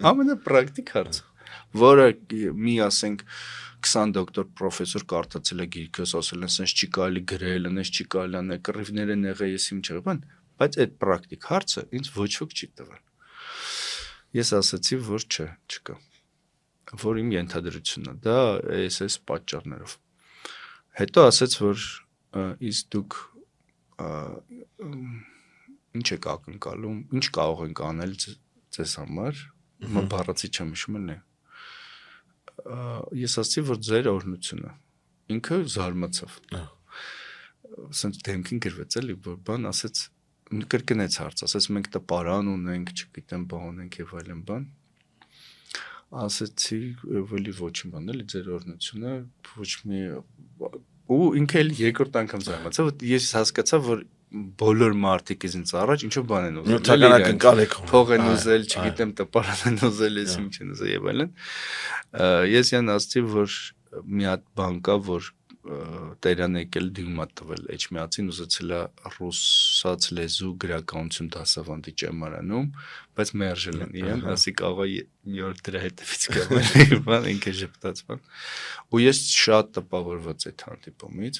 Ամենապրակտիկ հարցը, որը մի ասենք 20 դոկտոր պրոֆեսոր կարդացել է գիրքս, ասել են, սենց չի կարելի գրել, այնպես չի կարելի անել, կռիվները նեղե, ես իմ չեղի, բայց այդ պրակտիկ հարցը ինձ ոչ ոք չի տվել։ Ես ասացի, որ չկա, որ իմ ենթադրությունն է, դա այս պատճառներով։ Հետո ասաց, որ իսկ դուք ինչ եք ակնկալում, ինչ կարող ենք անել ձեզ համար, բառացի չեմ հիշում էլ։ Ես ասացի, որ ձեր օրհնությունը, ինքը զարմացավ, ասենց դեմքին գրվեց էլի, որ բան ասեց, կրկնեց հարց, ասեց մենք տպարան ունենք, չգիտեմ, բան ունենք եւ այլն բան, ասեցի, էլի ոչինչ բան, էլի ձեր օրհնությունը ոչ մի, ու ինքը էլ երկրորդ անգամ զարմացավ, ես հասկացա, որ բոլոր մարդիկ ինձ առաջ ինչու բան են ուզել, նյութականակնկալ եք փող են ուզել, չգիտեմ, տպարան են ուզել, ես ինչ են ուզել եւ այլն։ Ես յան ասացի, որ մի հատ բան կա, որ Տերյան եկել դիմա տվել Էջմիածին, ուզեցել է ռուսաց լեզու գրականություն դասավանդի ճեմարանում, բայց մերժել են իրեն, ասի կարող է մի օր դրա հետևից գալ, բան ինքը ժպտաց բան։ Ու ես շատ տպավորված այդ հանդիպումից,